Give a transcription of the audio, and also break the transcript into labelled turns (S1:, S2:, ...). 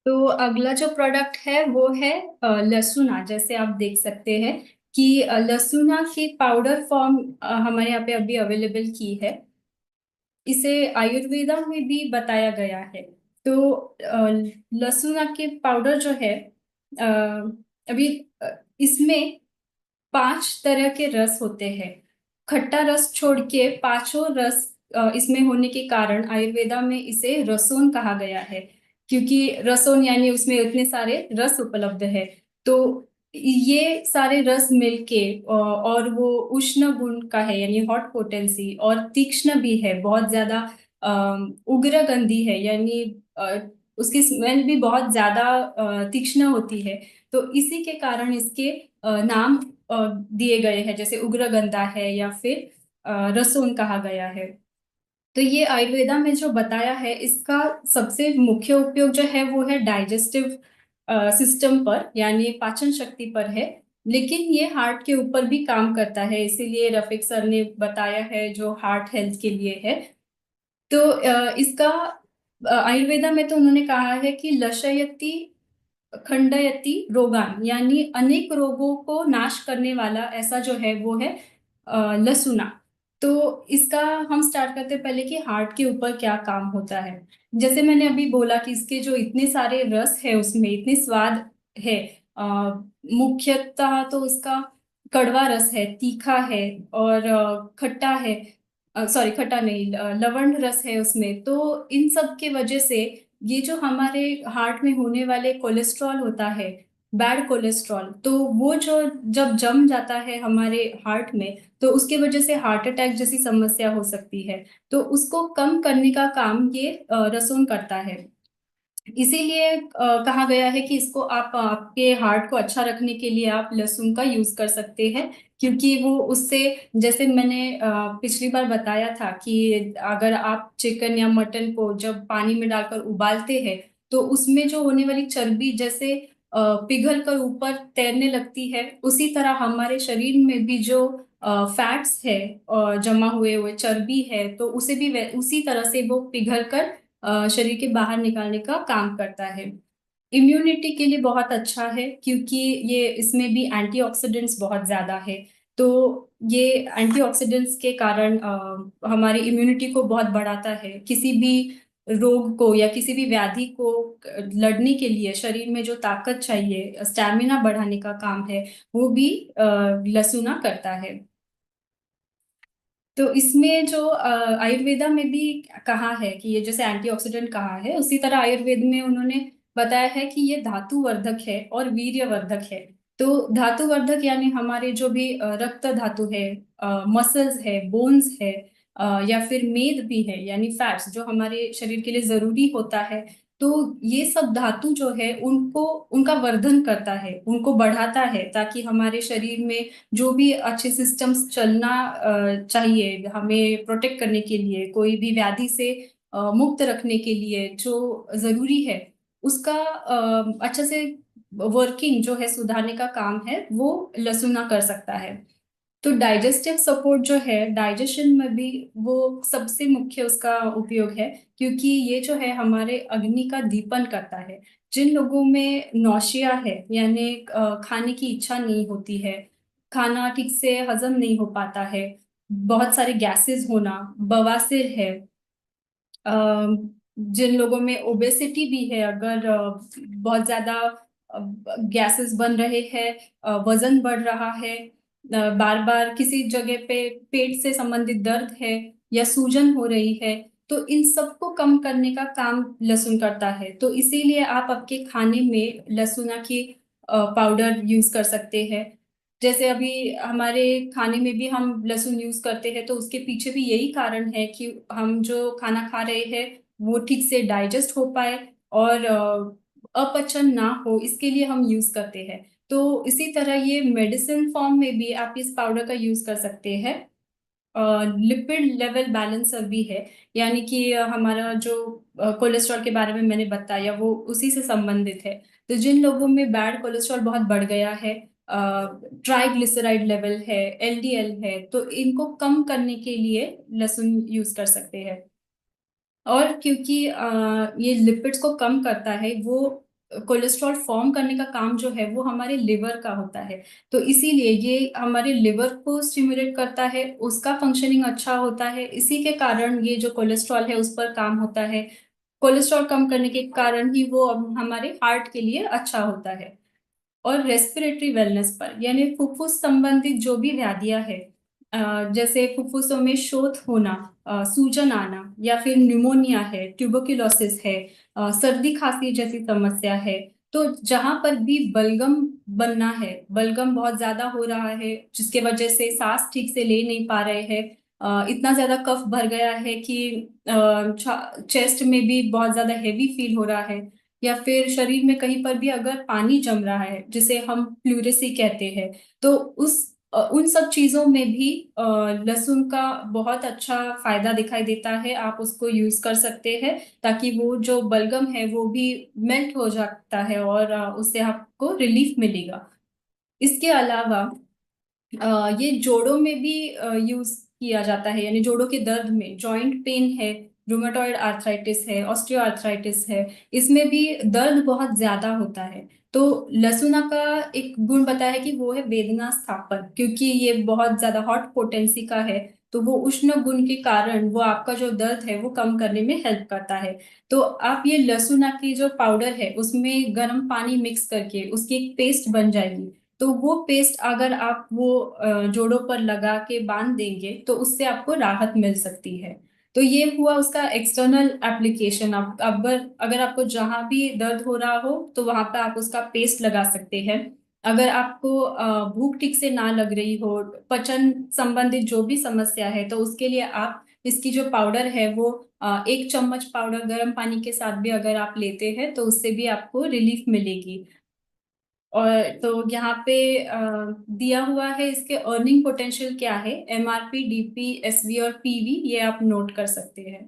S1: तो अगला जो प्रोडक्ट है वो है लहसुना। जैसे आप देख सकते हैं कि लहसुना की पाउडर फॉर्म हमारे यहाँ पे अभी अवेलेबल की है। इसे आयुर्वेदा में भी बताया गया है। तो लहसुना के पाउडर जो है अ, अभी इसमें 5 तरह के रस होते हैं। खट्टा रस छोड़ के पांचों रस इसमें होने के कारण आयुर्वेदा में इसे रसोन कहा गया है। क्योंकि रसोन यानी उसमें इतने सारे रस उपलब्ध है। तो ये सारे रस मिलके और वो उष्ण गुण का है यानी हॉट पोटेंसी, और तीक्ष्ण भी है बहुत ज्यादा। उग्र गंधी है यानी अ, उसकी स्मेल भी बहुत ज्यादा तीक्ष्ण होती है। तो इसी के कारण इसके नाम दिए गए हैं, जैसे उग्रगंधा है या फिर रसोन कहा गया है। तो ये आयुर्वेदा में जो बताया है इसका सबसे मुख्य उपयोग जो है वो है डाइजेस्टिव सिस्टम पर यानी पाचन शक्ति पर है। लेकिन ये हार्ट के ऊपर भी काम करता है, इसीलिए रफीक सर ने बताया है जो हार्ट हेल्थ के लिए है। तो इसका आयुर्वेदा में तो उन्होंने कहा है कि लशयति खंडयति रोगान यानी अनेक रोगों को नाश करने वाला ऐसा जो है वो है लहसुना। तो इसका हम स्टार्ट करते हैं पहले कि हार्ट के ऊपर क्या काम होता है। जैसे मैंने अभी बोला कि इसके जो इतने सारे रस है उसमें इतने स्वाद है। मुख्यतः तो उसका कड़वा रस है, तीखा है और खट्टा है। सॉरी, खट्टा नहीं, लवंड रस है उसमें। तो इन सब के वजह से ये जो हमारे हार्ट में होने वाले कोलेस्ट्रॉल होता है, बैड कोलेस्ट्रॉल, तो वो जो जब जम जाता है हमारे हार्ट में, तो उसके वजह से हार्ट अटैक जैसी समस्या हो सकती है। तो उसको कम करने का काम ये रसोन करता है। इसीलिए कहा गया है कि इसको आप आपके हार्ट को अच्छा रखने के लिए आप लहसुन का यूज कर सकते हैं। क्योंकि वो उससे, जैसे मैंने पिछली बार बताया था कि अगर आप चिकन या मटन को जब पानी में डालकर उबालते हैं तो उसमें जो होने वाली चर्बी जैसे पिघल कर ऊपर तैरने लगती है, उसी तरह हमारे शरीर में भी जो फैट्स है और जमा हुए हुए चर्बी है, तो उसे भी उसी तरह से वो पिघल कर शरीर के बाहर निकालने का काम करता है। इम्यूनिटी के लिए बहुत अच्छा है क्योंकि ये इसमें भी एंटीऑक्सीडेंट्स बहुत ज्यादा है। तो ये एंटीऑक्सीडेंट्स के कारण हमारी इम्यूनिटी को बहुत बढ़ाता है। किसी भी रोग को या किसी भी व्याधि को लड़ने के लिए शरीर में जो ताकत चाहिए, स्टैमिना बढ़ाने का काम है, वो भी लहसुना करता है। तो इसमें जो आयुर्वेदा में भी कहा है कि ये जैसे एंटीऑक्सीडेंट कहा है, उसी तरह आयुर्वेद में उन्होंने बताया है कि ये धातुवर्धक है और वीर्यवर्धक है। तो धातुवर्धक यानी हमारे जो भी रक्त धातु है, मसल्स है, बोन्स है, या फिर मेद भी है यानी फैट्स जो हमारे शरीर के लिए जरूरी होता है। तो ये सब धातु जो है उनको, उनका वर्धन करता है, उनको बढ़ाता है, ताकि हमारे शरीर में जो भी अच्छे सिस्टम्स चलना चाहिए हमें प्रोटेक्ट करने के लिए, कोई भी व्याधि से मुक्त रखने के लिए जो जरूरी है, उसका अच्छे से वर्किंग जो है सुधारने का काम है वो लहसुना कर सकता है। तो डाइजेस्टिव सपोर्ट जो है डाइजेशन में भी वो सबसे मुख्य उसका उपयोग है। क्योंकि ये जो है हमारे अग्नि का दीपन करता है। जिन लोगों में नौशिया है यानी खाने की इच्छा नहीं होती है, खाना ठीक से हजम नहीं हो पाता है, बहुत सारे गैसेस होना, बवासीर है, जिन लोगों में ओबेसिटी भी है, अगर बहुत ज्यादा गैसेस बन रहे हैं, वजन बढ़ रहा है, बार बार किसी जगह पे पेट से संबंधित दर्द है या सूजन हो रही है, तो इन सबको कम करने का काम लहसुन करता है। तो इसीलिए आप आपके खाने में लहसुना की पाउडर यूज कर सकते हैं। जैसे अभी हमारे खाने में भी हम लहसुन यूज करते हैं, तो उसके पीछे भी यही कारण है कि हम जो खाना खा रहे हैं वो ठीक से डाइजेस्ट हो पाए और अपचन ना हो, इसके लिए हम यूज करते हैं। तो इसी तरह ये मेडिसिन फॉर्म में भी आप इस पाउडर का यूज कर सकते हैं। लिपिड लेवल बैलेंसर भी है, यानी कि हमारा जो कोलेस्ट्रॉल के बारे में मैंने बताया वो उसी से संबंधित है। तो जिन लोगों में बैड कोलेस्ट्रॉल बहुत बढ़ गया है, ट्राइग्लिसराइड लेवल है, एलडीएल है, तो इनको कम करने के लिए लहसुन यूज कर सकते हैं। और क्योंकि ये लिपिड्स को कम करता है, वो कोलेस्ट्रॉल फॉर्म करने का काम जो है वो हमारे लिवर का होता है। तो इसीलिए ये हमारे लिवर को स्टिमुलेट करता है, उसका फंक्शनिंग अच्छा होता है, इसी के कारण ये जो कोलेस्ट्रॉल है उस पर काम होता है। कोलेस्ट्रॉल कम करने के कारण ही वो अब हमारे हार्ट के लिए अच्छा होता है। और रेस्पिरेटरी वेलनेस पर, यानी फुफ्फुस संबंधित जो भी व्याधियां हैं, जैसे फुफ्फुसों में शोथ होना, सूजन आना, या फिर न्यूमोनिया है, ट्यूबरक्लोसिस है, सर्दी खांसी जैसी समस्या है, तो जहां पर भी बलगम बनना है, बलगम बहुत ज्यादा हो रहा है जिसके वजह से सांस ठीक से ले नहीं पा रहे हैं, इतना ज्यादा कफ भर गया है कि चेस्ट में भी बहुत ज्यादा हैवी फील हो रहा है, या फिर शरीर में कहीं पर भी अगर पानी जम रहा है जिसे हम प्लूरेसी कहते हैं, तो उन सब चीजों में भी लहसुन का बहुत अच्छा फायदा दिखाई देता है। आप उसको यूज कर सकते हैं ताकि वो जो बलगम है वो भी मेल्ट हो जाता है और उससे आपको रिलीफ मिलेगा। इसके अलावा ये जोड़ों में भी यूज किया जाता है, यानी जोड़ों के दर्द में, जॉइंट पेन है, रूमेटॉइड आर्थराइटिस है, ऑस्टियो आर्थराइटिस है, इसमें भी दर्द बहुत ज्यादा होता है। तो लहसुना का एक गुण बताया है कि वो है वेदना स्थापन, क्योंकि ये बहुत ज्यादा हॉट पोटेंसी का है, तो वो उष्ण गुण के कारण वो आपका जो दर्द है वो कम करने में हेल्प करता है। तो आप ये लहसुना की जो पाउडर है उसमें गर्म पानी मिक्स करके उसकी एक पेस्ट बन जाएगी, तो वो पेस्ट अगर आप वो जोड़ों पर लगा के बांध देंगे तो उससे आपको राहत मिल सकती है। तो ये हुआ उसका एक्सटर्नल एप्लीकेशन। आप अगर अगर आपको जहां भी दर्द हो रहा हो तो वहां पे आप उसका पेस्ट लगा सकते हैं। अगर आपको भूख ठीक से ना लग रही हो, पचन संबंधित जो भी समस्या है, तो उसके लिए आप इसकी जो पाउडर है वो 1 चम्मच पाउडर गर्म पानी के साथ भी अगर आप लेते हैं तो उससे भी आपको रिलीफ मिलेगी। और तो यहाँ पे दिया हुआ है इसके अर्निंग पोटेंशियल क्या है, MRP, DP, SV और PV, ये आप नोट कर सकते हैं।